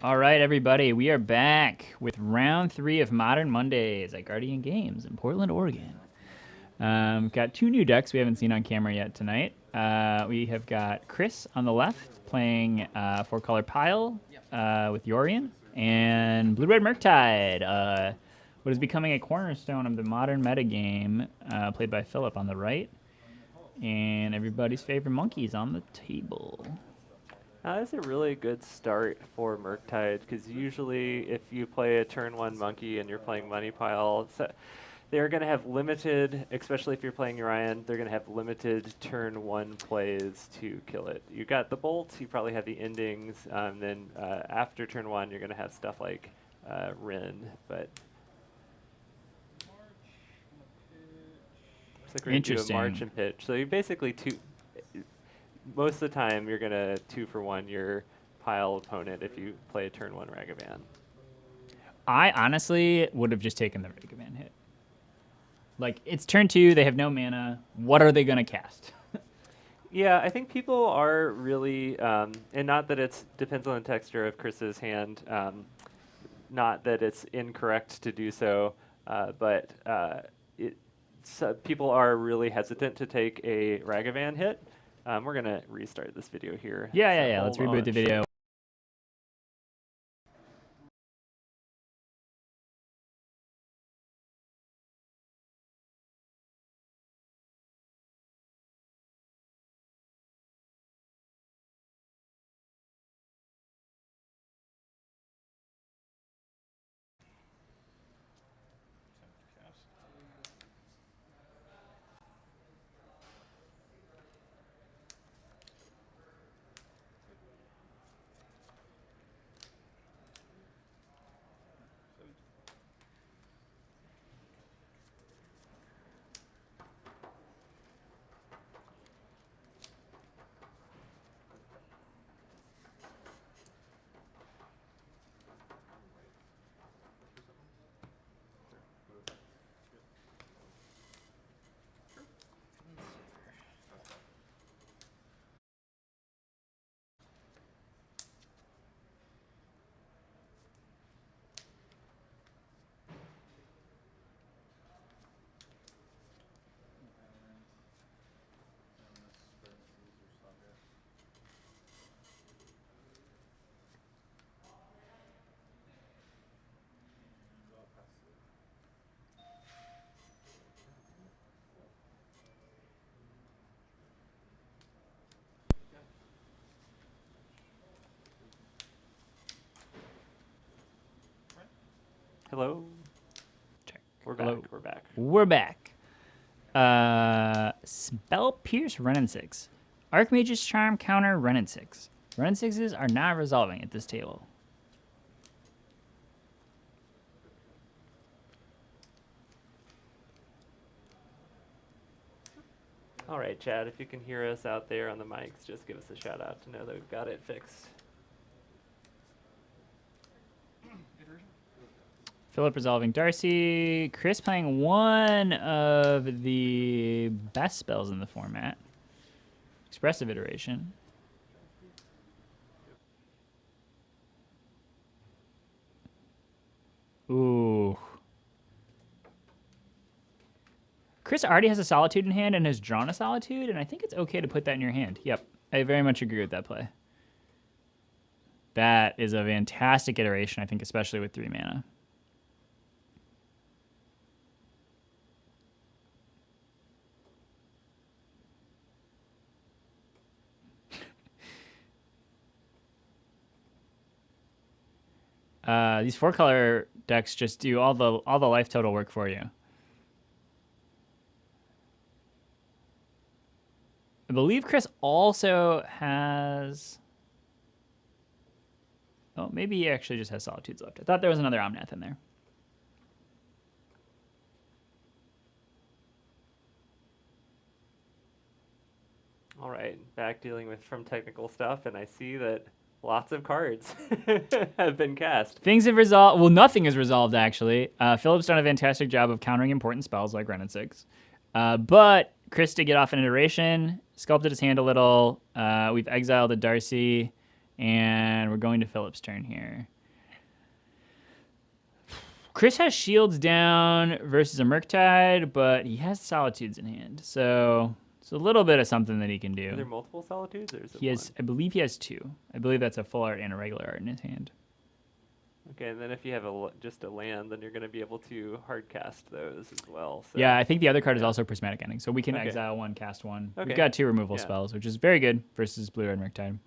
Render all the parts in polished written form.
All right, everybody, we are back with round 3 of Modern Mondays at Guardian Games in Portland, Oregon. Got 2 new decks we haven't seen on camera yet tonight. We have got Chris on the left playing 4-color Pile with Yorion, and Blue-Red Murktide, what is becoming a cornerstone of the modern metagame, played by Philip on the right. And everybody's favorite monkeys on the table. That's a really good start for Murktide, because usually if you play a turn 1 monkey and you're playing Money Pile, they're going to have limited, especially if you're playing Yorion, they're going to have limited turn 1 plays to kill it. You got the bolt, you probably have the endings, then after turn 1 you're going to have stuff like Rin, but looks like we're going to do a March and Pitch. So you basically most of the time you're going to 2-for-1 your Pile opponent if you play a turn 1 Ragavan. I honestly would have just taken the Ragavan hit. Like, it's turn 2, they have no mana. What are they going to cast? Yeah, I think people are really, and not that it depends on the texture of Chris's hand, not that it's incorrect to do so, but people are really hesitant to take a Ragavan hit. We're going to restart this video here. Yeah. Let's reboot the video. Hello? Check. We're back. We're back. Spell Pierce Renin 6. Archmage's Charm counter Renin 6. Renin 6s are not resolving at this table. All right, Chad, if you can hear us out there on the mics, just give us a shout out to know that we've got it fixed. Philip resolving Darcy. Chris playing one of the best spells in the format. Expressive Iteration. Ooh. Chris already has a Solitude in hand and has drawn a Solitude, and I think it's okay to put that in your hand. Yep, I very much agree with that play. That is a fantastic iteration, I think, especially with 3 mana. These 4-color decks just do all the life total work for you. I believe Chris also has... Oh, maybe he actually just has Solitudes left. I thought there was another Omnath in there. All right, back dealing with from technical stuff, and I see that lots of cards have been cast. Things have resolved. Well, nothing is resolved, actually. Philip's done a fantastic job of countering important spells like Renin 6. But Chris did get off an iteration, sculpted his hand a little. We've exiled a Darcy. And we're going to Philip's turn here. Chris has shields down versus a Murktide, but he has Solitudes in hand. So it's a little bit of something that he can do. Are there multiple Solitudes, or is it He has, one? I believe he has 2. I believe that's a full art and a regular art in his hand. Okay, and then if you have just a land, then you're going to be able to hard cast those as well. So. Yeah, I think the other card is also Prismatic Ending. So we can Okay. exile 1, cast 1. Okay. We've got 2 removal Yeah. spells, which is very good versus Blue-Red Murktide.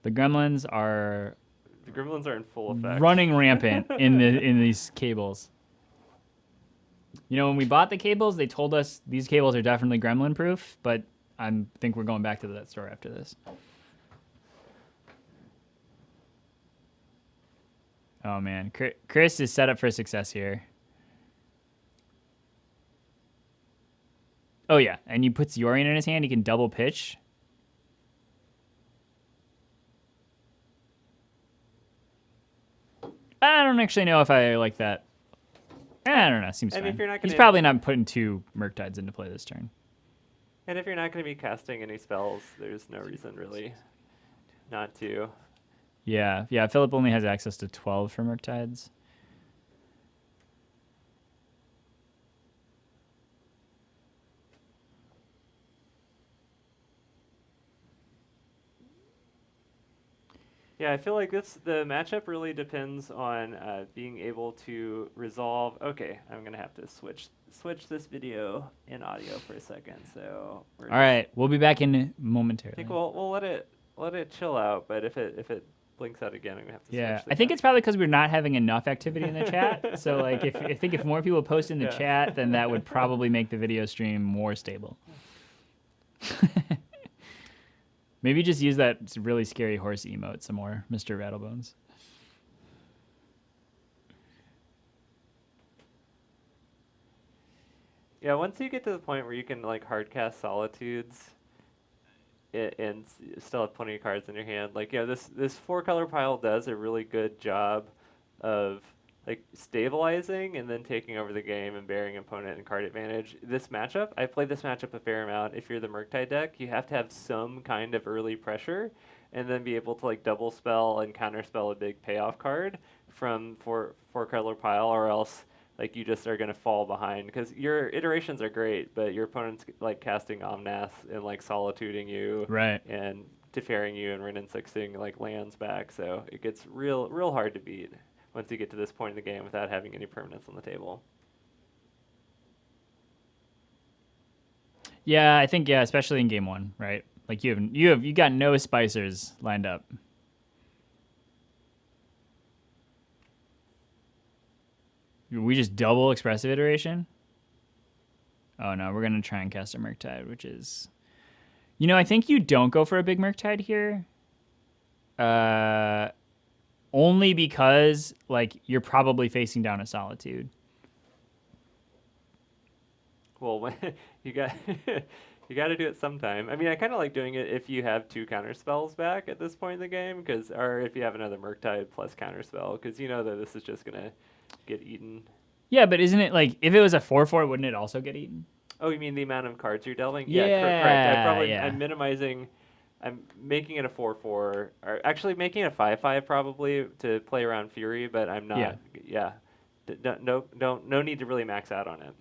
The Gremlins are The Gremlins are in full effect. running rampant in these cables. You know, when we bought the cables, they told us these cables are definitely gremlin proof, but I think we're going back to that store after this. Oh man, Chris is set up for success here. Oh yeah, and he puts Yorion in his hand, he can double pitch. I don't actually know if I like that. I don't know. Seems And fine. if you're not He's gonna- probably not putting 2 Murktides into play this turn. And if you're not going to be casting any spells, there's no reason really not to. Yeah. Philip only has access to 12 for Murktides. Yeah, I feel like the matchup really depends on being able to resolve. Okay, I'm gonna have to switch this video and audio for a second. So All right, we'll be back in momentarily. I think we'll let it chill out. But if it blinks out again, I'm gonna have to. Yeah, switch the I think camera. it's probably because we're not having enough activity in the chat. So like, if more people post in the Yeah. chat, then that would probably make the video stream more stable. Maybe just use that really scary horse emote some more, Mr. Rattlebones. Yeah, once you get to the point where you can like hardcast Solitudes and still have plenty of cards in your hand, like this 4-color pile does a really good job of like stabilizing and then taking over the game and bearing opponent and card advantage. This matchup, I played this matchup a fair amount. If you're the Murktide deck, you have to have some kind of early pressure and then be able to like double spell and counter spell a big payoff card from 4-color pile, or else like you just are going to fall behind because your iterations are great, but your opponent's like casting Omnath and like solituding you, Right. and deferring you and Rin and Sixing like lands back. So it gets real hard to beat once you get to this point in the game without having any permanence on the table. Yeah, I think especially in game 1, right? Like you got no spicers lined up. We just double expressive iteration? Oh no, we're gonna try and cast a Murktide, which is, I think you don't go for a big Murktide here. Only because like you're probably facing down a Solitude. Well, you got you got to do it sometime. I mean, I kind of like doing it if you have 2 counter spells back at this point in the game, or if you have another Murktide plus counter spell, because you know that this is just gonna get eaten. Yeah, but isn't it like if it was a 4/4, wouldn't it also get eaten? Oh, you mean the amount of cards you're dealing? Yeah, correct. yeah. I'm minimizing. I'm making it a 4/4, or actually making it a 5/5 probably to play around Fury, but I'm not. Yeah. No need to really max out on it.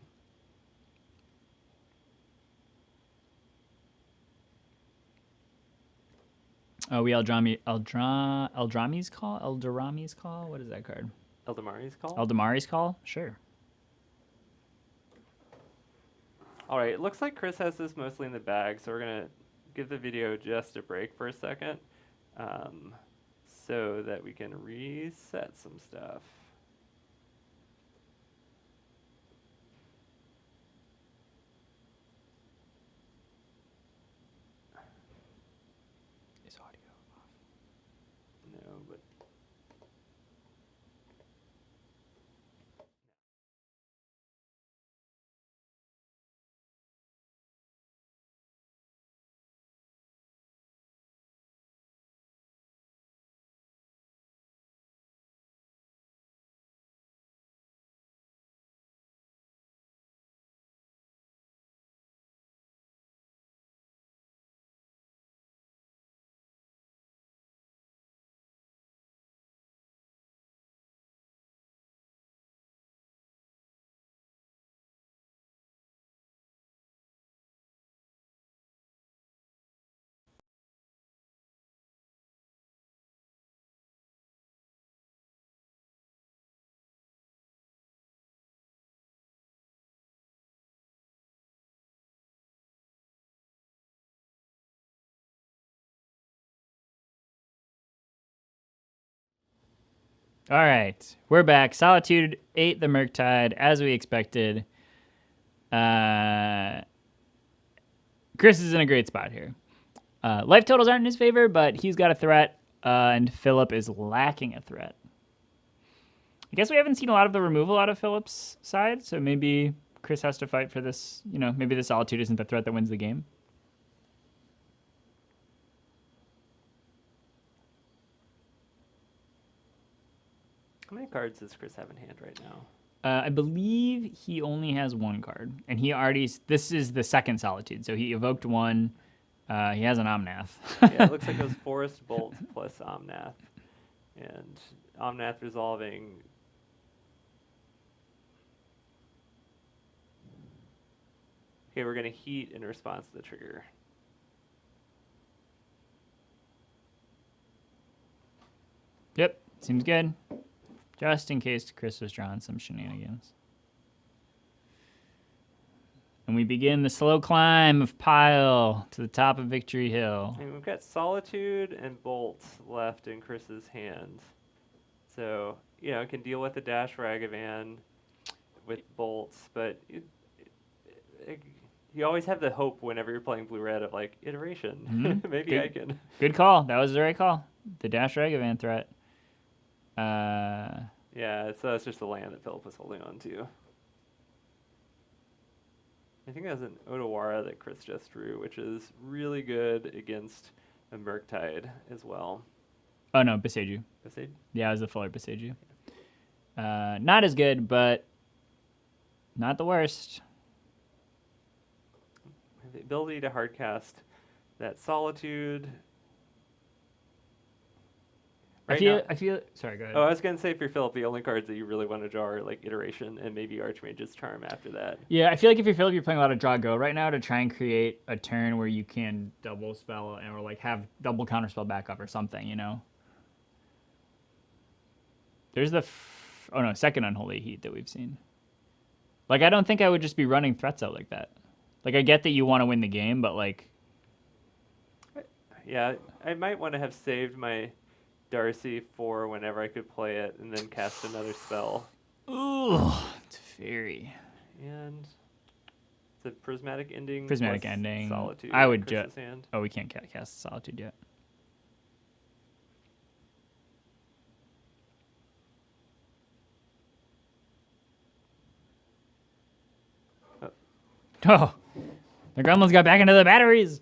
Oh, we Eldrami's call? What is that card? Eldamari's call? Eldamari's call? Sure. All right, it looks like Chris has this mostly in the bag, so we're going to give the video just a break for a second so that we can reset some stuff. All right, we're back. Solitude ate the Murktide as we expected. Chris is in a great spot here. Life totals aren't in his favor, but he's got a threat, and Philip is lacking a threat. I guess we haven't seen a lot of the removal out of Philip's side, so maybe Chris has to fight for this. You know, maybe the Solitude isn't the threat that wins the game. How many cards does Chris have in hand right now? I believe he only has one card, and he already. This is the second Solitude, so he evoked one. He has an Omnath. Yeah, it looks like it was Forest Bolt plus Omnath, and Omnath resolving. Okay, we're gonna heat in response to the trigger. Yep, seems good. Just in case Chris was drawing some shenanigans. And we begin the slow climb of Pile to the top of Victory Hill. And we've got Solitude and Bolt left in Chris's hand. So, you know, it can deal with the Dash Ragavan with bolts, but you always have the hope whenever you're playing blue-red of, like, iteration. Mm-hmm. Maybe good, I can. Good call. That was the right call. The Dash Ragavan threat. Yeah, so it's just the land that Philip was holding on to. I think that was an Odawara that Chris just drew, which is really good against a Murktide as well. Oh, no, Beseiju. Beseiju? Yeah, it was the fuller Beseiju. Not as good, but not the worst. The ability to hardcast that Solitude. I feel. Sorry, go ahead. Oh, I was gonna say for Philip, the only cards that you really want to draw are like Iteration and maybe Archmage's Charm after that. Yeah, I feel like if you're Philip, you're playing a lot of draw go right now to try and create a turn where you can double spell or like have double counterspell backup or something, you know. There's the second Unholy Heat that we've seen. Like, I don't think I would just be running threats out like that. Like, I get that you want to win the game, but like. Yeah, I might want to have saved my Darcy for whenever I could play it and then cast another spell. Ooh, it's fairy. And it's a prismatic ending. Prismatic ending. Solitude. I would just. Oh, we can't cast Solitude yet. Oh, the gremlins got back into the batteries.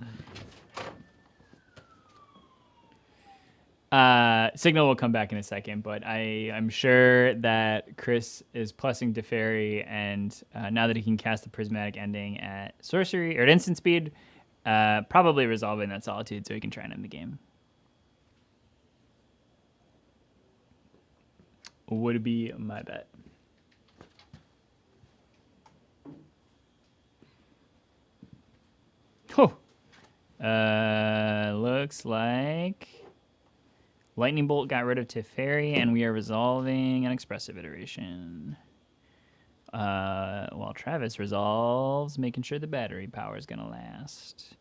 Signal will come back in a second, but I'm sure that Chris is plussing Teferi, and now that he can cast the prismatic ending at sorcery or at instant speed, probably resolving that Solitude so he can try and end the game. Would be my bet. Oh, looks like Lightning Bolt got rid of Teferi, and we are resolving an expressive iteration. While Travis resolves, making sure the battery power is going to last.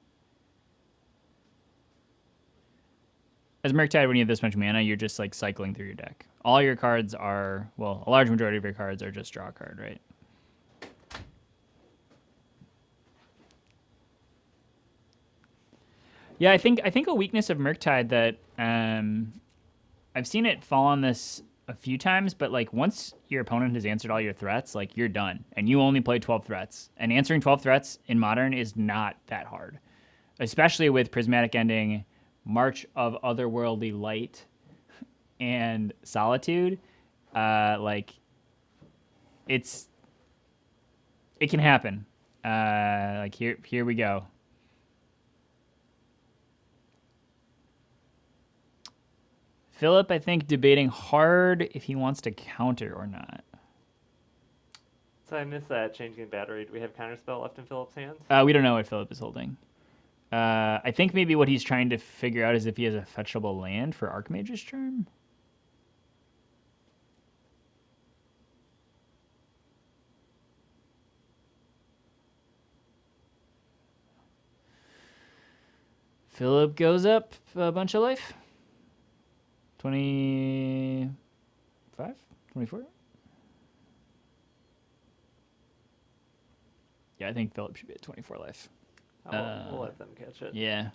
As Murktide, when you have this much mana, you're just like cycling through your deck. All your cards are, well, a large majority of your cards are just draw a card, right? Yeah, I think a weakness of Murktide that I've seen it fall on this a few times, but like once your opponent has answered all your threats, like you're done, and you only play 12 threats. And answering 12 threats in Modern is not that hard, especially with Prismatic Ending, March of Otherworldly Light, and Solitude. Like it can happen. Like here we go. Philip, I think, debating hard if he wants to counter or not. So I missed that changing battery. Do we have counterspell left in Philip's hands? We don't know what Philip is holding. I think maybe what he's trying to figure out is if he has a fetchable land for Archmage's Charm. Philip goes up a bunch of life. 24 25? 24? Yeah, I think Philip should be at 24 life. We'll let them catch it. Yeah.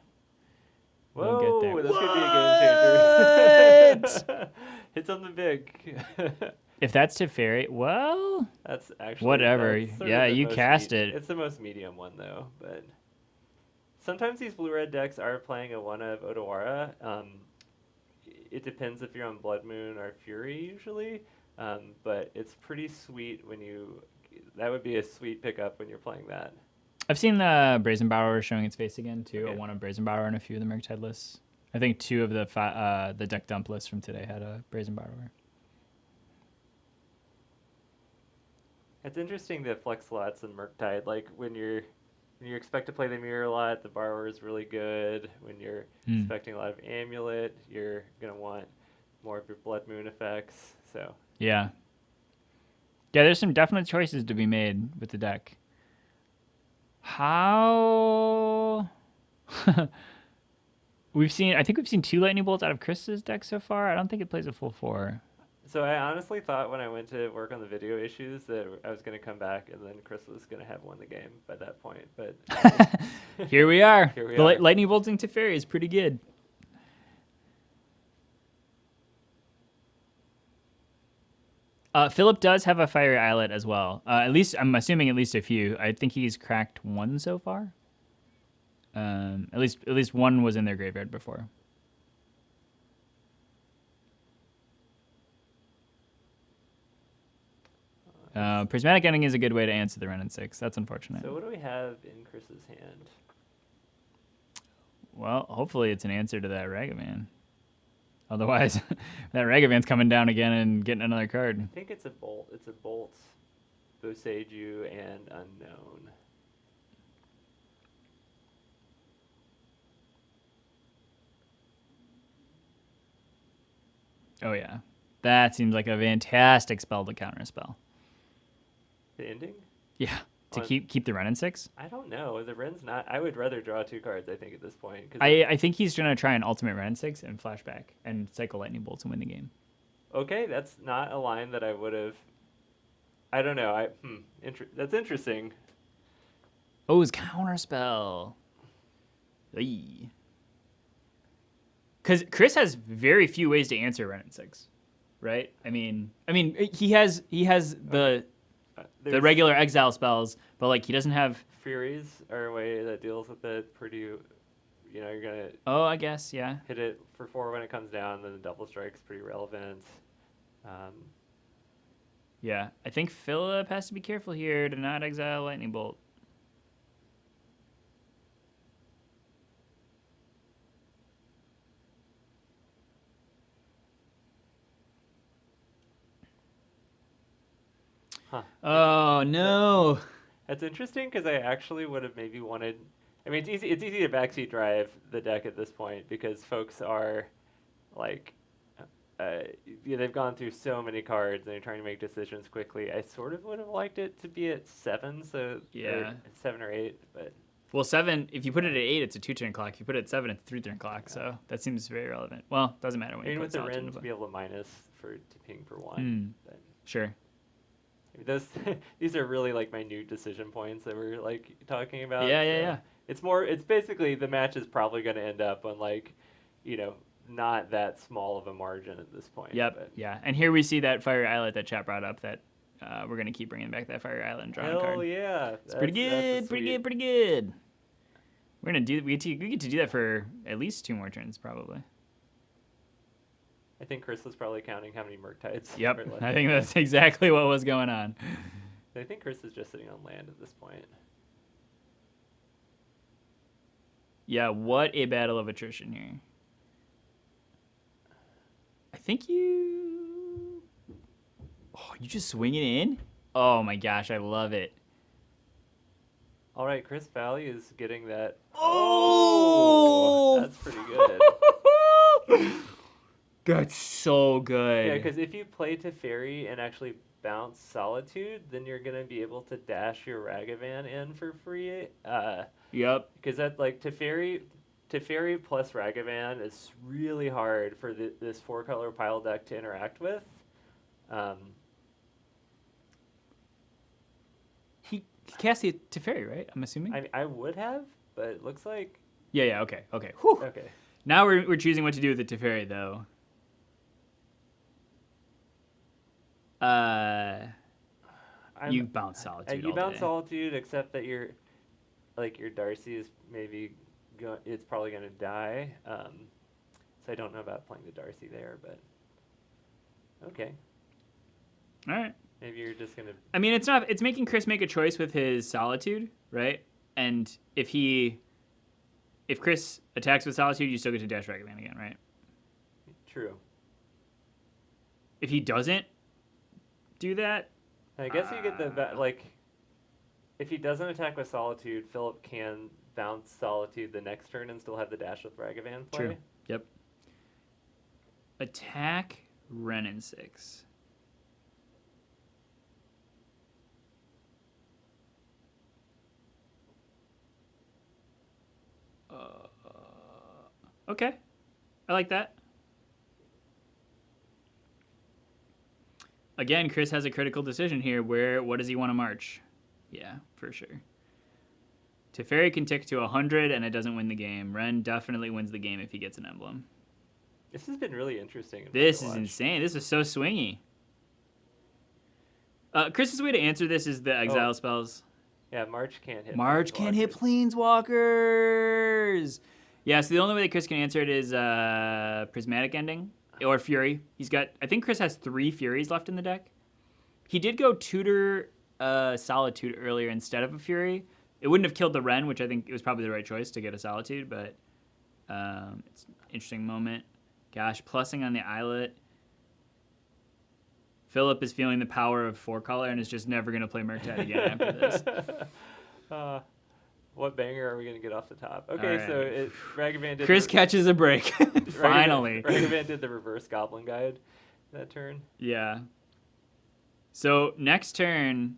Whoa, We'll get there. this could be a game changer. Hit something big. If that's Teferi, well, That's actually whatever. that's sort Yeah, of the you most cast it. It's the most medium one though, but sometimes these blue-red decks are playing a one of Odawara. It depends if you're on Blood Moon or Fury usually, but it's pretty sweet when you. That would be a sweet pickup when you're playing that. I've seen the Brazen Borrower showing its face again too. Okay. One of Brazen Borrower and a few of the Murktide lists. I think 2 of the deck dump lists from today had a Brazen Borrower. It's interesting that flex slots in Murktide, like when you expect to play the mirror a lot, the borrower is really good. When you're expecting a lot of amulet, you're gonna want more of your Blood Moon effects. So Yeah, there's some definite choices to be made with the deck. How I think we've seen 2 lightning bolts out of Chris's deck so far. I don't think it plays a full 4. So I honestly thought when I went to work on the video issues that I was going to come back and then Chris was going to have won the game by that point. But Here we are. Here we the are. lightning bolting Teferi is pretty good. Philip does have a fiery eyelet as well. At least I'm assuming at least a few. I think he's cracked 1 so far. At least 1 was in their graveyard before. Prismatic Ending is a good way to answer the Ren and 6. That's unfortunate. So what do we have in Chris's hand? Well, hopefully it's an answer to that Ragavan. Otherwise, that Ragavan's coming down again and getting another card. I think it's a bolt. It's a bolt, Boseiju, and Unknown. Oh yeah, that seems like a fantastic spell to counter a spell. The ending? Yeah, to keep the Ren in 6. I don't know. The Ren's not. I would rather draw 2 cards. I think at this point. I think he's gonna try an ultimate Ren in 6 and flashback and cycle lightning bolts and win the game. Okay, that's not a line that I would have. I don't know. That's interesting. Oh, his counter spell. Because Chris has very few ways to answer Ren in 6, right? I mean, he has the regular exile spells, but like he doesn't have Furies are a way that deals with it pretty. You're gonna. Oh, I guess yeah. Hit it for 4 when it comes down. Then the double strike's pretty relevant. Yeah, I think Philip has to be careful here to not exile lightning bolt. Huh. Oh no. That's interesting because I actually would have maybe wanted. I mean, it's easy to backseat drive the deck at this point because folks are like, they've gone through so many cards and they're trying to make decisions quickly. I sort of would have liked it to be at 7, so yeah, 7 or 8, but. Well, 7. If you put it at 8, it's a 2-turn clock. If you put it at 7, it's a 3-turn clock. Yeah. So that seems very relevant. Well, doesn't matter when you put with the Ren to to be able to minus to ping for 1. But sure. These are really like minute decision points that we're like talking about. Yeah. It's basically the match is probably going to end up on like, not that small of a margin at this point. Yep. But. Yeah. And here we see that fiery eyelet that chat brought up that we're going to keep bringing back that fiery eyelet and drawing a card. Oh yeah. It's pretty good. Pretty good. We're going to do, we get to do that for at least 2 more turns probably. I think Chris was probably counting how many Murktides. Yep, I think that's exactly what was going on. I think Chris is just sitting on land at this point. Yeah, what a battle of attrition here. I think you... Oh, you just swing it in? Oh my gosh, I love it. All right, Chris Valley is getting that. Oh! That's pretty good. That's so good. Yeah, because if you play Teferi and actually bounce Solitude, then you're going to be able to dash your Ragavan in for free. Yep. Because that, like, Teferi plus Ragavan is really hard for this 4-color pile deck to interact with. He cast the Teferi, right? I'm assuming. I would have, but it looks like Yeah. Okay. Whew. okay. Now we're choosing what to do with the Teferi, though. You bounce Solitude. You all bounce day. Solitude, except that your Darcy is maybe it's probably going to die. So I don't know about playing the Darcy there, but okay. All right. Maybe you're just going to. I mean, it's making Chris make a choice with his Solitude, right? And if Chris attacks with Solitude, you still get to dash Ragavan again, right? True. If he doesn't do that, I guess you get if he doesn't attack with Solitude, Philip can bounce Solitude the next turn and still have the dash with Ragavan play. True. Yep. Attack Renin 6. Okay. I like that. Again, Chris has a critical decision here. What does he want to march? Yeah, for sure. Teferi can tick to 100 and it doesn't win the game. Ren definitely wins the game if he gets an emblem. This has been really interesting. This is insane. This is so swingy. Chris's way to answer this is the exile spells. Yeah, March can't hit. March can't hit Planeswalkers. Yeah, so the only way that Chris can answer it is Prismatic Ending or Fury. I think Chris has 3 Furies left in the deck. He did go Tutor Solitude earlier instead of a Fury. It wouldn't have killed the Ren, which I think it was probably the right choice to get a Solitude, but it's an interesting moment. Gosh, plussing on the Islet. Philip is feeling the power of 4-color and is just never going to play Murktide again after this. What banger are we going to get off the top? Okay, right. So Ragavan did... Chris catches a break. Finally. Ragavan did the reverse Goblin Guide that turn. Yeah. So next turn,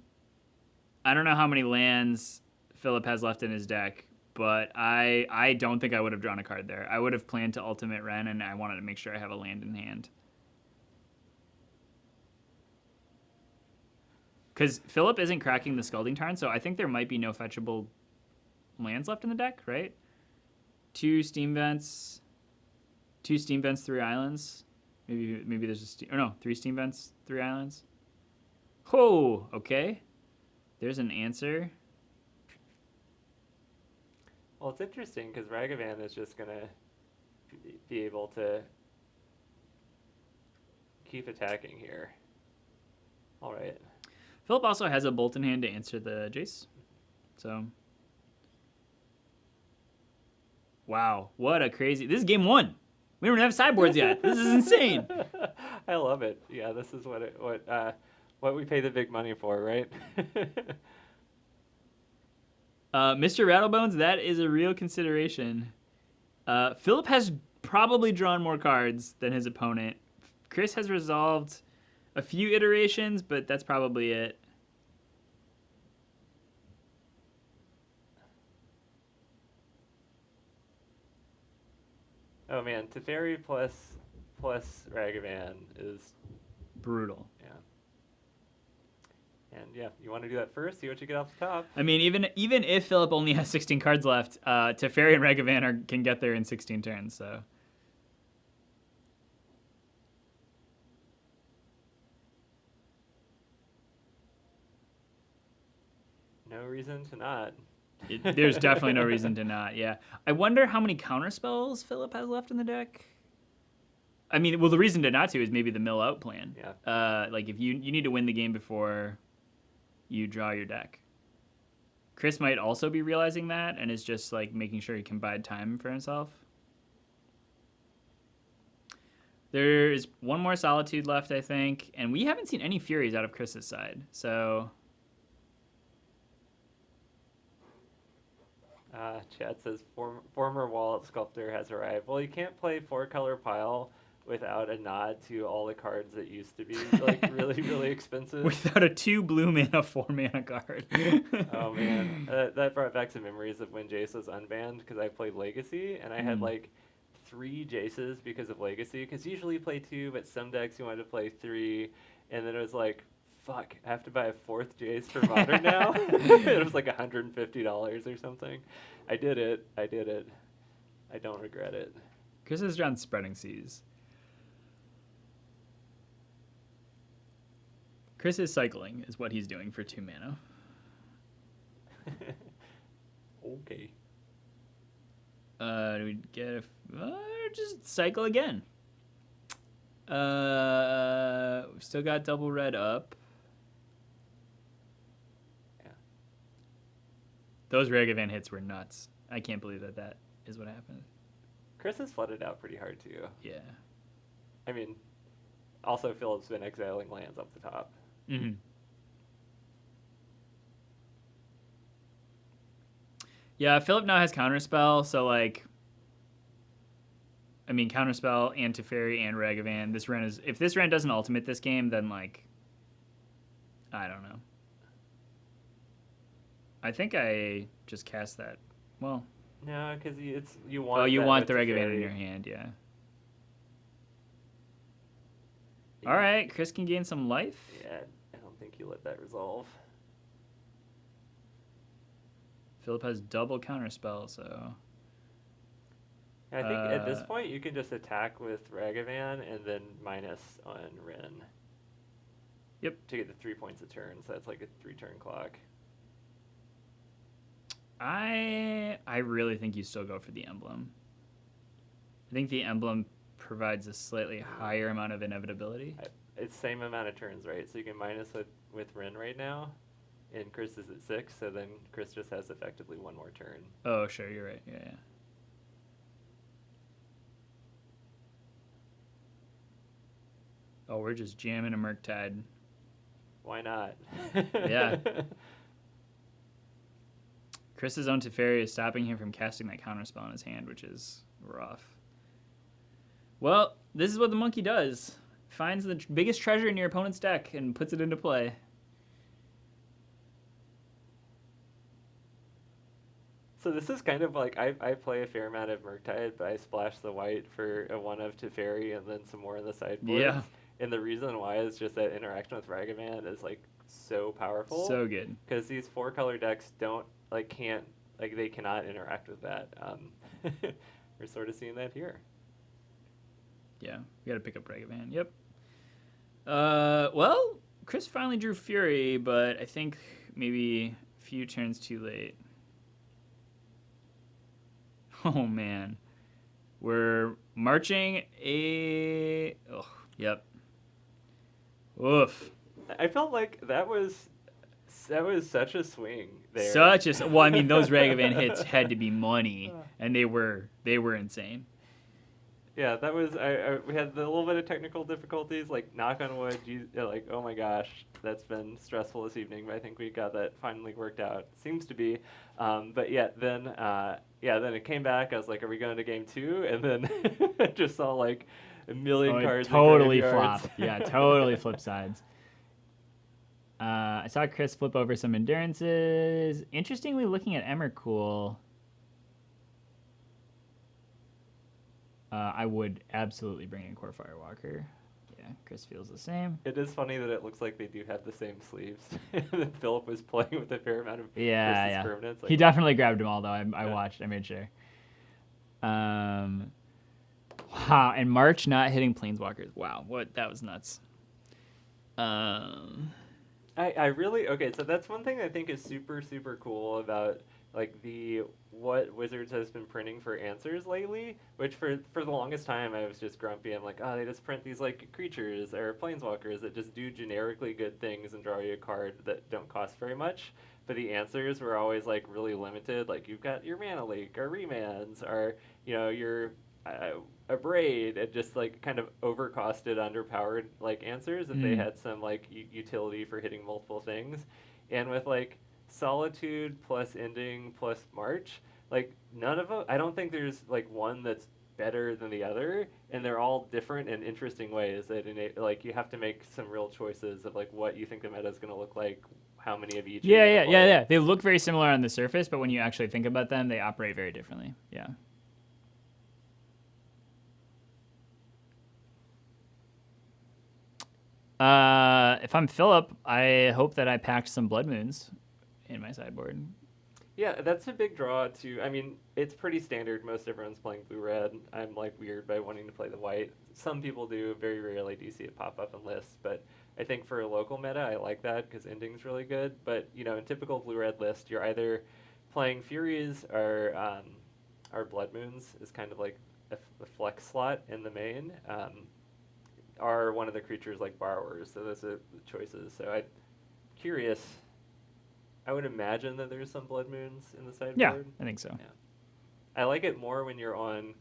I don't know how many lands Philip has left in his deck, but I don't think I would have drawn a card there. I would have planned to Ultimate Ren, and I wanted to make sure I have a land in hand. Because Philip isn't cracking the Scalding Tarn, so I think there might be no fetchable lands left in the deck, right? 2 Steam Vents, 3 Islands. Maybe there's 3 Steam Vents, 3 Islands. Oh, okay. There's an answer. Well, it's interesting because Ragavan is just going to be able to keep attacking here. All right. Philip also has a Bolt in hand to answer the Jace. So, wow, what a crazy... This is game 1. We don't have sideboards yet. This is insane. I love it. Yeah, this is what we pay the big money for, right? Mr. Rattlebones, that is a real consideration. Philip has probably drawn more cards than his opponent. Chris has resolved a few iterations, but that's probably it. Oh man, Teferi plus Ragavan is brutal. Yeah. And yeah, you want to do that first? See what you get off the top. I mean, even if Philip only has 16 cards left, Teferi and Ragavan can get there in 16 turns. So. No reason to not. There's definitely no reason to not, yeah. I wonder how many counterspells Philip has left in the deck. I mean, well, the reason to not to is maybe the mill out plan. Yeah. Like, if you need to win the game before you draw your deck. Chris might also be realizing that and is just, like, making sure he can bide time for himself. There's one more Solitude left, I think, and we haven't seen any Furies out of Chris's side, so... Chad says former wallet sculptor has arrived. Well, you can't play 4-color pile without a nod to all the cards that used to be like really, really expensive. Without a 2 blue mana, 4 mana card. Oh man, that brought back some memories of when Jace was unbanned because I played Legacy and I had like 3 Jaces because of Legacy. Because usually you play 2, but some decks you wanted to play 3. and then it was like, fuck, I have to buy a 4th Jace for Modern now? It was like $150 or something. I did it. I don't regret it. Chris is drawn Spreading Seas. Chris is cycling, is what he's doing for 2 mana. Okay. Do we get just cycle again? We've still got double red up. Yeah. Those Ragavan hits were nuts. I can't believe that is what happened. Chris has flooded out pretty hard too. Yeah. I mean, also Philip's been exiling lands up the top. Mm-hmm. Yeah, Philip now has Counterspell, so like, I mean, Counterspell and Teferi and Ragavan. This Ren is, if this Ren doesn't ultimate this game, then like, I don't know. I think I just cast that. Well, no, because you want. Oh, you that want the with Ragavan Teferi. in your hand, yeah. All right, Chris can gain some life. Yeah, I don't think you let that resolve. Philip has double Counterspell, so. I think at this point you can just attack with Ragavan and then minus on Ren. Yep. To get the 3 points a turn, so that's like a 3-turn clock. I really think you still go for the emblem. I think the emblem provides a slightly higher amount of inevitability. It's same amount of turns, right? So you can minus with Ren right now, and Chris is at 6, so then Chris just has effectively 1 more turn. Oh, sure, you're right. Yeah. Oh, we're just jamming a Murktide. Why not? Yeah. Chris's own Teferi is stopping him from casting that counterspell in his hand, which is rough. Well, this is what the monkey does. Finds the biggest treasure in your opponent's deck and puts it into play. So this is kind of like, I play a fair amount of Murktide, but I splash the white for a 1 of Teferi and then some more in the sideboard. Yeah. And the reason why is just that interaction with Ragavan is like so powerful. So good. Because these 4-color decks don't, like, can't, like, they cannot interact with that. We're sort of seeing that here. Yeah, we got to pick up Ragavan. Yep. Well, Chris finally drew Fury, but I think maybe a few turns too late. Oh, man. We're marching a... Oh, yep. Oof. I felt like that was such a swing there. Such a... Well, I mean, those Ragavan hits had to be money, and they were insane. Yeah, that was... we had a little bit of technical difficulties, like, knock on wood, like, oh my gosh, that's been stressful this evening, but I think we got that finally worked out. Seems to be. But yeah, then it came back. I was like, are we going to game 2? And then I just saw, like, a million cards. Totally flopped. Yeah, totally flip sides. I saw Chris flip over some Endurances. Interestingly, looking at Emrakul, I would absolutely bring in Core Firewalker. Yeah, Chris feels the same. It is funny that it looks like they do have the same sleeves. And Philip was playing with a fair amount of permanents. Like, he definitely grabbed them all, though. I watched. I made sure. Wow, and March not hitting Planeswalkers. Wow, that was nuts. I really... Okay, so that's one thing I think is super, super cool about, like, what Wizards has been printing for answers lately, which for the longest time I was just grumpy. I'm like, oh, they just print these, like, creatures or planeswalkers that just do generically good things and draw you a card that don't cost very much. But the answers were always, like, really limited. Like, you've got your Mana Leak or Remands or, you know, your a Braid. It just, like, kind of overcosted, underpowered, like, answers if they had some, like, utility for hitting multiple things. And with, like, Solitude plus Ending plus March, like, none of them, I don't think there's, like, one that's better than the other, and they're all different in interesting ways that like, you have to make some real choices of, like, what you think the meta is going to look like, how many of each. Yeah. They look very similar on the surface, but when you actually think about them, they operate very differently. Yeah. If I'm Philip, I hope that I packed some Blood Moons in my sideboard. Yeah, that's a big draw too. I mean, it's pretty standard. Most everyone's playing blue-red. I'm like weird by wanting to play the white. Some people do. Very rarely do you see it pop up in lists, but I think for a local meta, I like that because ending's really good. But you know, in typical blue-red list, you're either playing Furies or Blood Moons is kind of like a flex slot in the main. Are one of the creatures like Borrowers, so those are the choices. So I'm curious. I would imagine that there's some Blood Moons in the sideboard. Yeah, I think so. Yeah. I like it more when you're on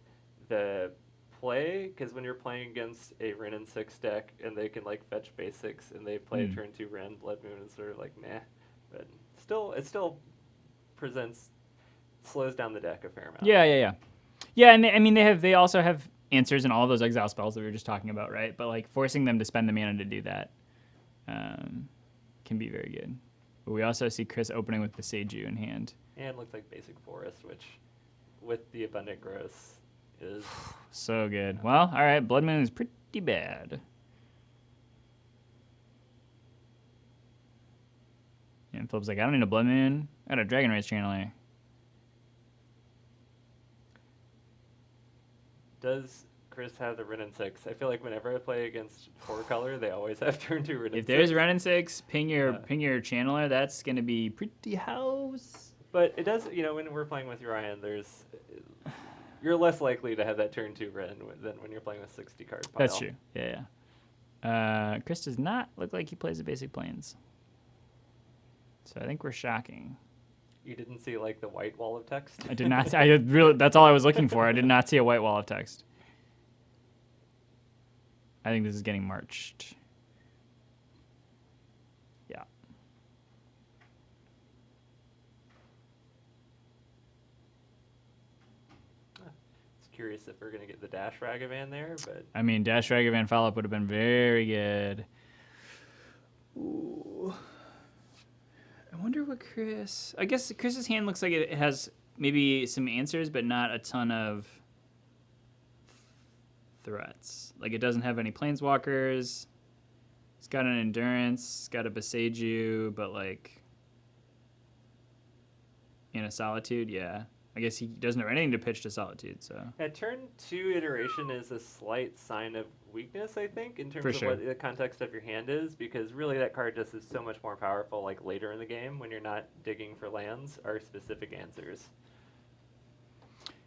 the play, because when you're playing against a Wrenn and 6 deck and they can like fetch basics and they play a turn 2 Wrenn, Blood Moon is sort of like meh. But it still slows down the deck a fair amount. Yeah, and they also have answers in all of those exile spells that we were just talking about, right? But like forcing them to spend the mana to do that can be very good. But we also see Chris opening with the Seiju in hand. And it looks like Basic Forest, which with the Abundant Growth is... so good. Well, all right, Blood Moon is pretty bad. And Philip's like, I don't need a Blood Moon. I got a Dragon Race Channeler. Does Chris have the Wrenn and 6? I feel like whenever I play against 4-color, they always have turn 2 Wrenn and 6. If there's Wrenn and 6, ping your Channeler. That's going to be pretty house. But it does, you know, when we're playing with Yorion, you're less likely to have that turn 2 Wrenn than when you're playing with 60 card pile. That's true. Yeah. Chris does not look like he plays the basic planes. So I think we're shocking. You didn't see like the white wall of text? I did not. That's all I was looking for. I did not see a white wall of text. I think this is getting marched. Yeah. Curious if we're going to get the Dash Ragavan there, but... I mean, Dash Ragavan follow-up would have been very good. Ooh. I wonder what Chris... I guess Chris's hand looks like it has maybe some answers, but not a ton of threats. Like, it doesn't have any Planeswalkers. It's got an Endurance. It's got a Beseiju, but, like... in a Solitude, yeah. I guess he doesn't have anything to pitch to Solitude, so... At turn 2 iteration is a slight sign of weakness, I think, in terms of what the context of your hand is, because really that card just is so much more powerful, like, later in the game, when you're not digging for lands, or specific answers.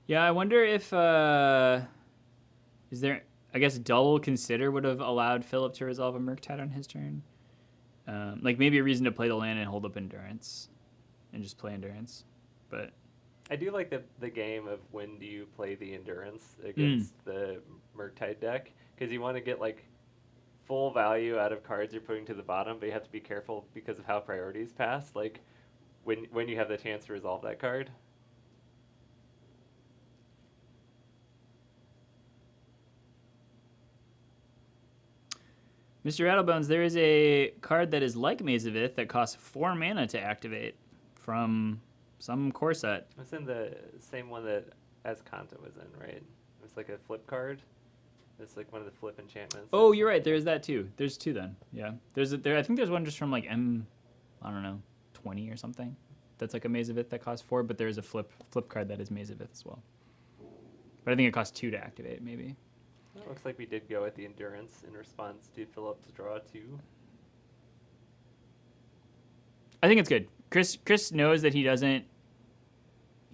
Yeah, I wonder if... is there... I guess Double Consider would have allowed Philip to resolve a Murktide on his turn. Like, maybe a reason to play the land and hold up Endurance. And just play Endurance. But... I do like the game of when do you play the Endurance against the Murktide deck, because you want to get like full value out of cards you're putting to the bottom, but you have to be careful because of how priorities pass, like when you have the chance to resolve that card. Mr. Rattlebones, there is a card that is like Maze of Ith that costs 4 mana to activate from... some core set. It's in the same one that Azcanta was in, right? It's like a flip card. It's like one of the flip enchantments. Oh, you're right. There is that too. There's 2 then. Yeah. I think there's one just from like I don't know, 20 or something. That's like a Maze of Ith that costs 4, but there is a flip card that is Maze of Ith as well. But I think it costs 2 to activate, maybe. Well, it looks like we did go with the Endurance in response to Philip's draw 2. I think it's good. Chris knows that he doesn't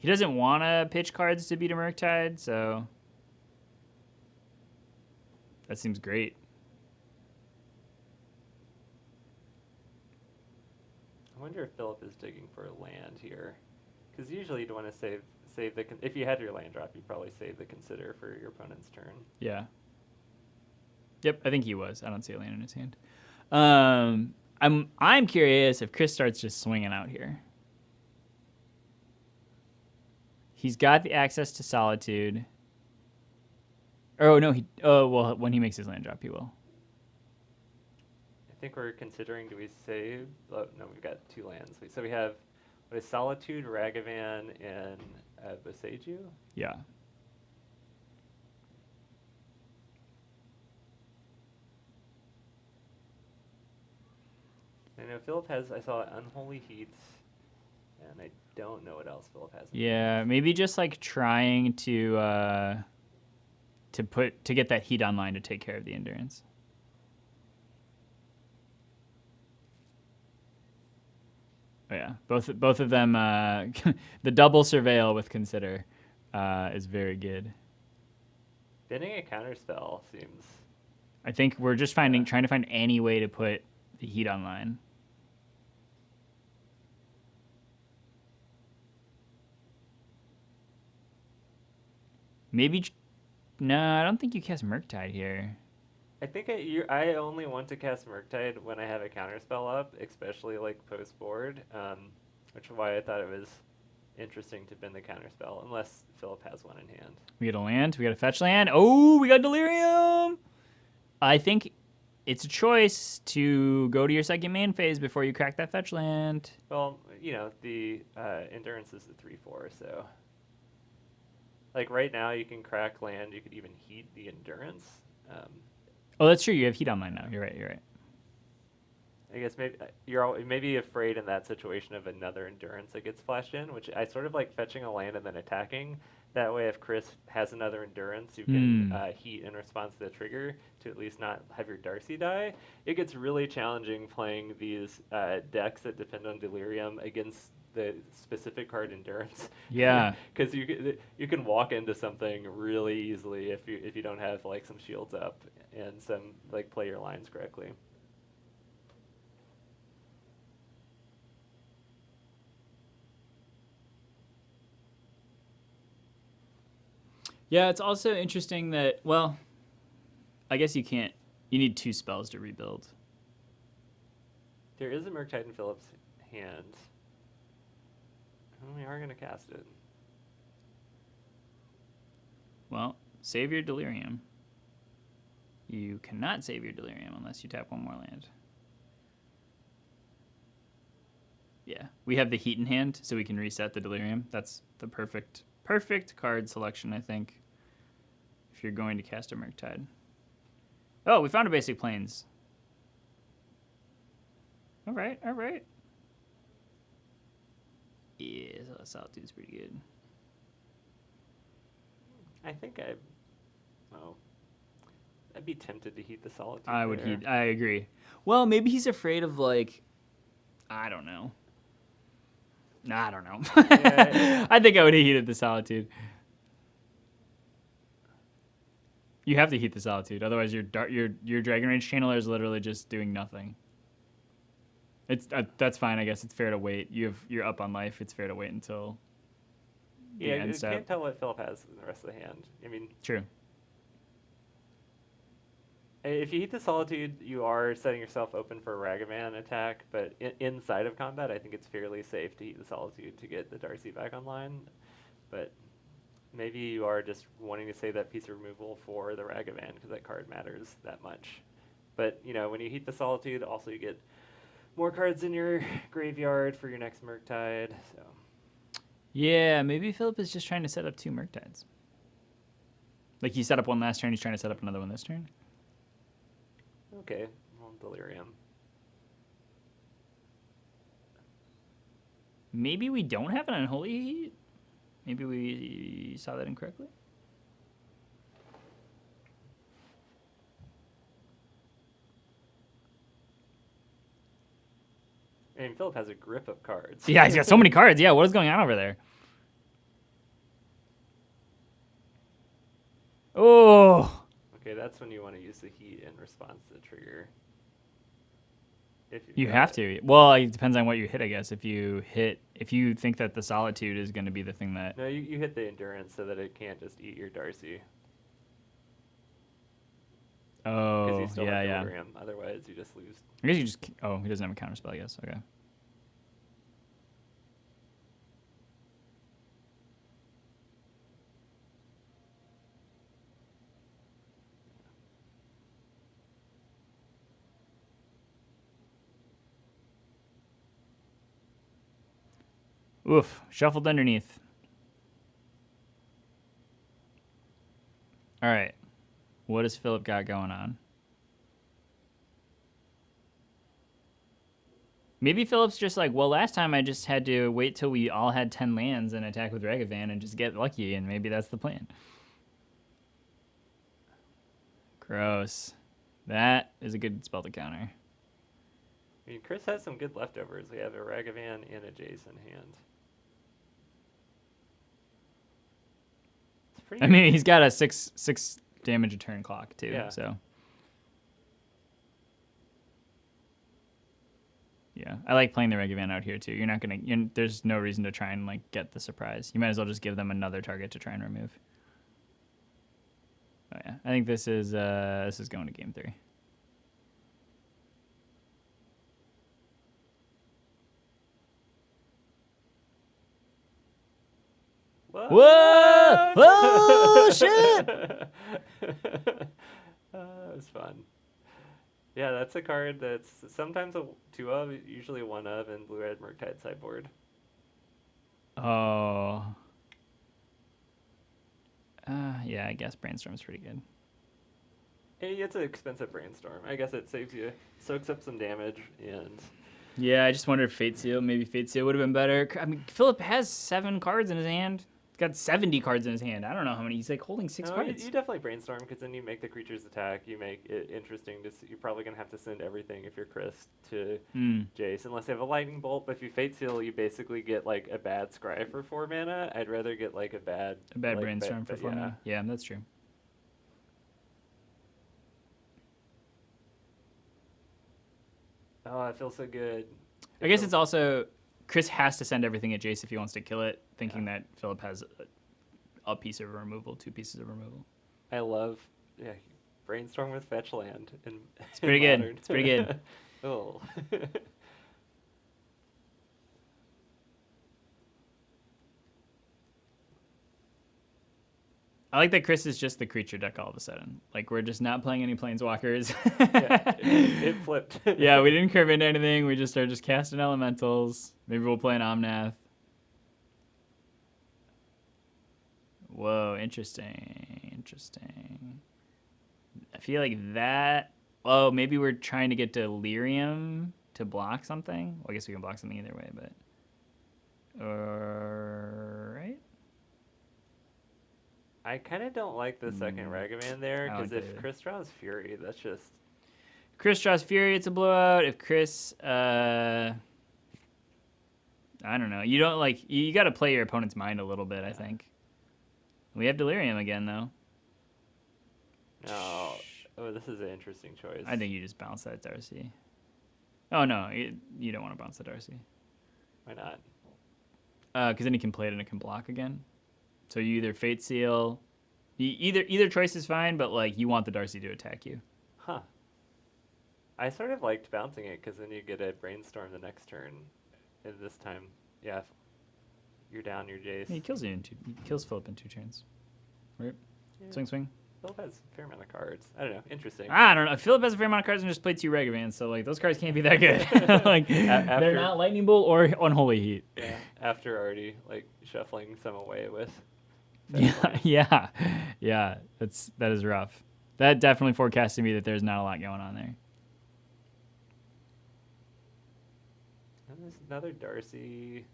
want to pitch cards to beat a Murktide, so that seems great. I wonder if Philip is digging for a land here, because usually you'd want to save the if you had your land drop, you'd probably save the Consider for your opponent's turn. Yeah. Yep, I think he was. I don't see a land in his hand. I'm curious if Chris starts just swinging out here. He's got the access to Solitude. Oh, no. Well, when he makes his land drop, he will. I think we're considering, do we save? Oh, no, we've got 2 lands. So we have, what is Solitude, Ragavan, and Beseiju? Yeah. I know Philip has. I saw Unholy Heats, and I don't know what else Philip has. Yeah, maybe just like trying to get that heat online to take care of the endurance. Oh yeah, both of them. The double surveil with consider is very good. Binning a counterspell seems. I think we're just trying to find any way to put the heat online. Maybe. No, I don't think you cast Murktide here. I think I only want to cast Murktide when I have a counterspell up, especially like post board, which is why I thought it was interesting to bin the counterspell, unless Philip has one in hand. We got a land. We got a fetch land. Oh, we got Delirium. I think it's a choice to go to your second main phase before you crack that fetch land. Well, you know, the endurance is the 3/4, so. Like right now, you can crack land. You could even heat the endurance. Oh, that's true. You have heat online now. You're right. I guess maybe you're maybe afraid in that situation of another endurance that gets flashed in, which I sort of like fetching a land and then attacking. That way, if Chris has another endurance, you can heat in response to the trigger to at least not have your Darcy die. It gets really challenging playing these decks that depend on Delirium against the specific card endurance. Yeah. Because you can walk into something really easily if you don't have like some shields up and some like play your lines correctly. Yeah, it's also interesting that, well, I guess you can't. You need 2 spells to rebuild. There is a Murktide in Philip's hand. We are going to cast it. Well, save your Delirium. You cannot save your Delirium unless you tap one more land. Yeah, we have the heat in hand, so we can reset the Delirium. That's the perfect card selection, I think, if you're going to cast a Murktide. Oh, we found a basic plains. All right. Yeah, Solitude's pretty good. I think I'd be tempted to heat the Solitude. I would heat. I agree. Well, maybe he's afraid of like, I don't know. Yeah. I think I would have heated the Solitude. You have to heat the Solitude, otherwise your Dragon Rage Channeler is literally just doing nothing. It's that's fine, I guess. It's fair to wait. You're up on life. It's fair to wait until. Yeah, you can't tell what Philip has in the rest of the hand. I mean, true. If you heat the Solitude, you are setting yourself open for a Ragavan attack, but inside of combat, I think it's fairly safe to heat the Solitude to get the Darcy back online. But maybe you are just wanting to save that piece of removal for the Ragavan because that card matters that much. But, you know, when you heat the Solitude, also you get more cards in your graveyard for your next Murktide. So. Yeah, maybe Philip is just trying to set up 2 Murktides. Like he set up one last turn, he's trying to set up another one this turn. Okay, well, Delirium. Maybe we don't have an Unholy Heat? Maybe we saw that incorrectly? I mean, Philip has a grip of cards. Yeah, he's got so many cards. Yeah, what is going on over there? Oh! Okay, that's when you want to use the heat in response to the trigger. If you have to. Well, it depends on what you hit, I guess. If you think that the Solitude is going to be the thing that... No, you hit the Endurance so that it can't just eat your Darcy. Oh, because you still have yeah. Delirium. Otherwise, you just lose. I guess you just... Oh, he doesn't have a counterspell, I guess. Okay. Oof, shuffled underneath. All right. What does Philip got going on? Maybe Philip's just like, well, last time I just had to wait till we all had 10 lands and attack with Ragavan and just get lucky, and maybe that's the plan. Gross. That is a good spell to counter. I mean, Chris has some good leftovers. We have a Ragavan and a Jace in hand. It's pretty I mean, he's got a six damage a turn clock too, Yeah. so. Yeah, I like playing the Ragavan out here too. You're not gonna. There's no reason to try and like get the surprise. You might as well just give them another target to try and remove. Oh yeah, I think this is going to game 3. What? Whoa! Oh shit! That was fun. Yeah, that's a card that's sometimes a 2 of, usually 1 of, in blue-red Murktide sideboard. Oh. Yeah, I guess Brainstorm's pretty good. It's an expensive Brainstorm. I guess it saves you, soaks up some damage, and... Yeah, I just wonder if Fate Seal, maybe Fate Seal would have been better. I mean, Philip has 7 cards in his hand. He's got 70 cards in his hand. I don't know how many. He's like holding 6 cards. You definitely Brainstorm, because then you make the creatures attack. You make it interesting. You're probably going to have to send everything if you're Chris to Jace, unless they have a Lightning Bolt. But if you Fate Seal, you basically get like a bad Scry for 4 mana. I'd rather get like a bad like, Brainstorm for 4 mana. Yeah, that's true. Oh, it feels so good. I guess it's also Chris has to send everything at Jace if he wants to kill it, thinking that Philip has a piece of removal, 2 pieces of removal. I love Brainstorm with fetch land. It's pretty good. It's pretty good. Oh. I like that Chris is just the creature deck all of a sudden. Like, we're just not playing any planeswalkers. Yeah, it flipped. Yeah, we didn't curve into anything. We just started just casting elementals. Maybe we'll play an Omnath. Whoa, interesting. Interesting. I feel like that... Oh, maybe we're trying to get Delirium to block something? Well, I guess we can block something either way, but... Right? I kind of don't like the second Ragavan there, because like if it. Chris draws Fury, that's just... Chris draws Fury, it's a blowout. If Chris, I don't know. You don't like, you got to play your opponent's mind a little bit, I think. We have Delirium again, though. No. Oh, this is an interesting choice. I think you just bounce that Darcy. Oh, no, you don't want to bounce the Darcy. Why not? Because then he can play it and it can block again. So you either Fate Seal, either choice is fine, but like you want the Darcy to attack you. Huh. I sort of liked bouncing it, because then you get a Brainstorm the next turn. And this time, yeah, if you're down your Jace. He kills you he kills Philip in 2 turns. Right? Yeah. Swing, swing. Philip has a fair amount of cards. I don't know. Interesting. I don't know. Philip has a fair amount of cards and just played 2 Ragavans, so like those cards can't be that good. Like they're not Lightning Bolt or Unholy Heat. Yeah. After already like shuffling some away with. Yeah. That is rough. That definitely forecast to me that there's not a lot going on there. And there's another Darcy.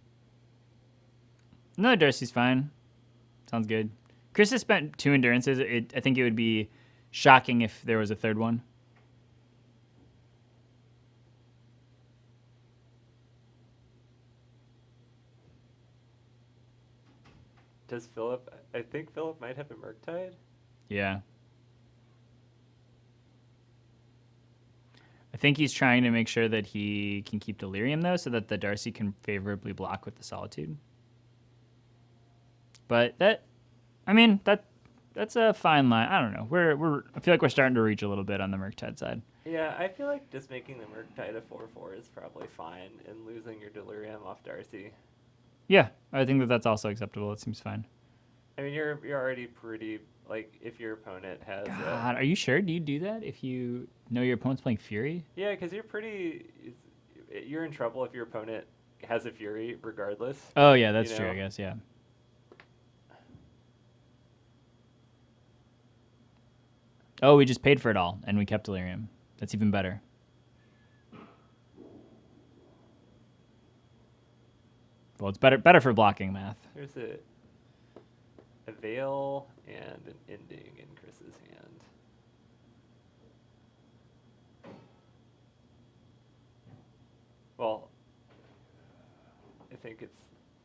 No, Darcy's fine. Sounds good. Chris has spent 2 endurances. I think it would be shocking if there was a third one. Does Philip... I think Philip might have a Murktide. Yeah. I think he's trying to make sure that he can keep Delirium, though, so that the Darcy can favorably block with the Solitude. But that's a fine line. I don't know. I feel like we're starting to reach a little bit on the Murktide side. Yeah, I feel like just making the Murktide a 4/4 is probably fine, and losing your Delirium off Darcy. Yeah, I think that's also acceptable. It seems fine. I mean, you're already pretty, like, if your opponent has... God, are you sure? Do you do that if you know your opponent's playing Fury? Yeah, because you're in trouble if your opponent has a Fury regardless. Oh, yeah, that's true, I guess, yeah. Oh, we just paid for it all, and we kept Delirium. That's even better. Well, it's better for blocking math. There's a veil and an ending in Chris's hand. Well, I think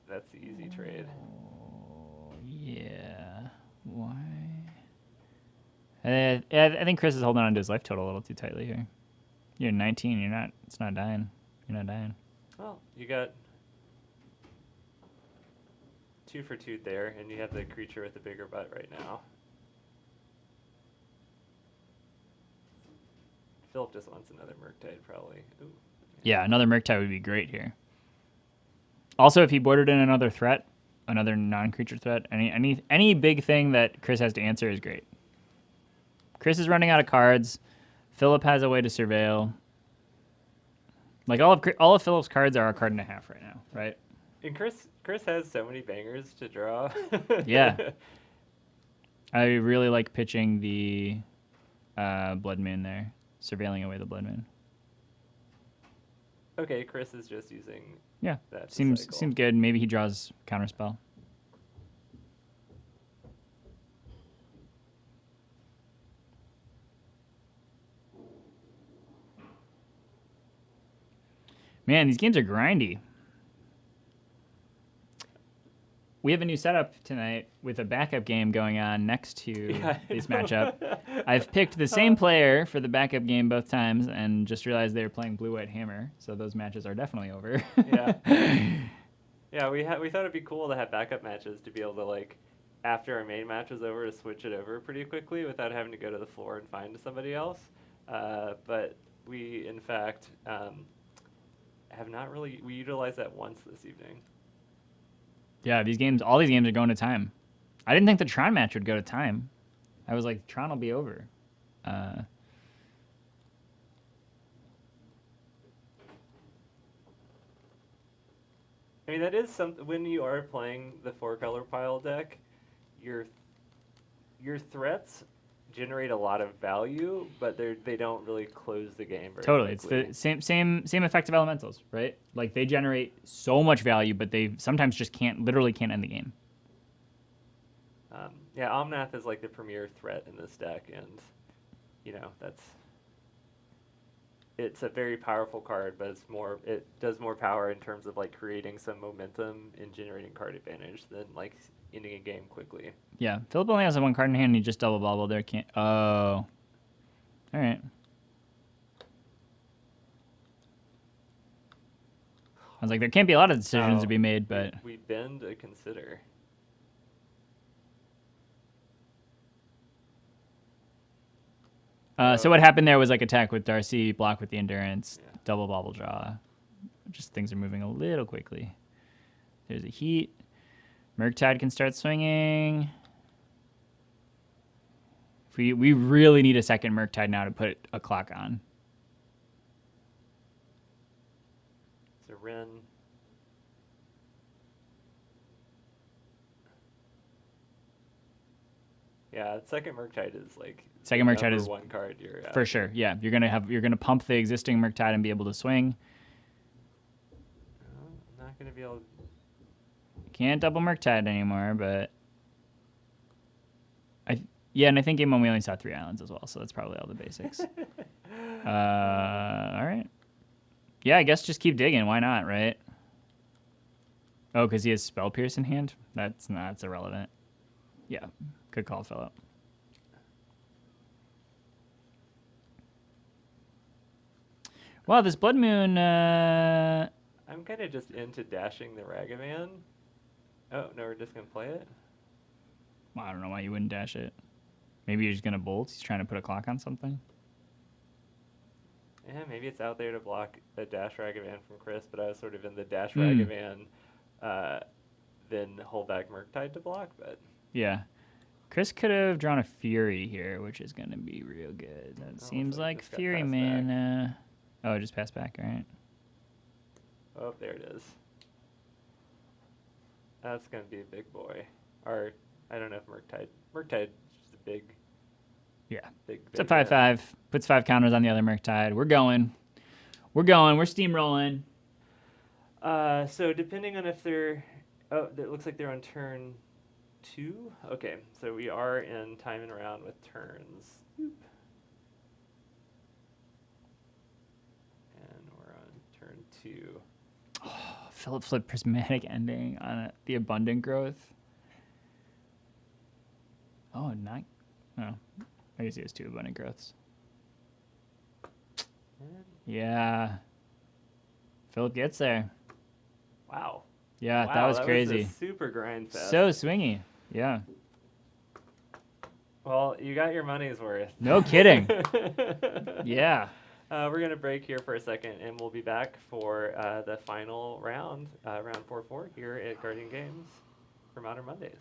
that's the easy trade. Oh, yeah. Why? I think Chris is holding on to his life total a little too tightly here. You're 19. You're not. It's not dying. You're not dying. Well, you got 2 for 2 there, and you have the creature with the bigger butt right now. Philip just wants another Murktide, probably. Ooh. Yeah, another Murktide would be great here. Also, if he bordered in another threat, another non-creature threat, any big thing that Chris has to answer is great. Chris is running out of cards. Philip has a way to surveil. Like all of Philip's cards are a card and a half right now, right? And Chris has so many bangers to draw. Yeah. I really like pitching the Blood Moon there, surveilling away the Blood Moon. Okay, Chris is just using. Yeah, that seems cycle. good. Maybe he draws counterspell. Man, these games are grindy. We have a new setup tonight with a backup game going on next to this matchup. I've picked the same player for the backup game both times and just realized they were playing Blue-White Hammer, so those matches are definitely over. Yeah. Yeah, we thought it'd be cool to have backup matches to be able to, like, after our main match was over, to switch it over pretty quickly without having to go to the floor and find somebody else. But we, in fact, have not really. We utilized that once this evening. Yeah, all these games are going to time. I didn't think the Tron match would go to time. I was like, Tron will be over. I mean, that is something. When you are playing the 4-color pile deck, your threats generate a lot of value, but they don't really close the game very Totally, quickly. it's the same effective elementals, right? Like they generate so much value, but they sometimes just literally can't end the game. Yeah, Omnath is like the premier threat in this deck, and it's a very powerful card, but it does more power in terms of like creating some momentum and generating card advantage than like ending a game quickly. Yeah, Philip only has one card in hand, and he just double bobbled there. Can't. Oh, all right. I was like, there can't be a lot of decisions to be made, but we bend to consider. So what happened there was like attack with Darcy, block with the endurance, double bobble draw. Just things are moving a little quickly. There's a heat. Murktide can start swinging. We really need a second Murktide now to put a clock on. It's a Ren. Yeah, second Murktide is like second Murktide is one card you're for sure. Yeah, you're gonna pump the existing Murktide and be able to swing. I'm not gonna be able. Can't double Murktide anymore, but and I think game 1 we only saw 3 islands as well, so that's probably all the basics. All right. Yeah, I guess just keep digging. Why not, right? Oh, because he has Spell Pierce in hand? That's irrelevant. Yeah, good call, Philip. Wow, this Blood Moon... I'm kind of just into dashing the Ragavan. Oh, no, we're just going to play it? Well, I don't know why you wouldn't dash it. Maybe you're just going to bolt? He's trying to put a clock on something? Yeah, maybe it's out there to block a dash Ragavan from Chris, but I was sort of in the dash Ragavan, then hold back Murktide to block, but... Yeah. Chris could have drawn a Fury here, which is going to be real good. That seems like Fury mana. Oh, it just passed back, all right. Oh, there it is. That's going to be a big boy. Or, I don't know if Murktide is just a big... Yeah. Big it's a 5/5. Puts 5 counters on the other Murktide. We're going. We're steamrolling. So depending on if they're, oh, it looks like they're on turn 2. Okay, so we are in time and round with turns. Boop. And we're on turn 2. Philip flip prismatic ending on the abundant growth. Oh, not. Oh, I guess he has 2 abundant growths. And Yeah. Philip gets there. wow. Yeah, Wow, that was Was crazy. a super grind fest. So swingy. Yeah. Well, you got your money's worth. No kidding. Yeah. We're going to break here for a second, and we'll be back for the final round, round 4-4 here at Guardian Games for Modern Mondays.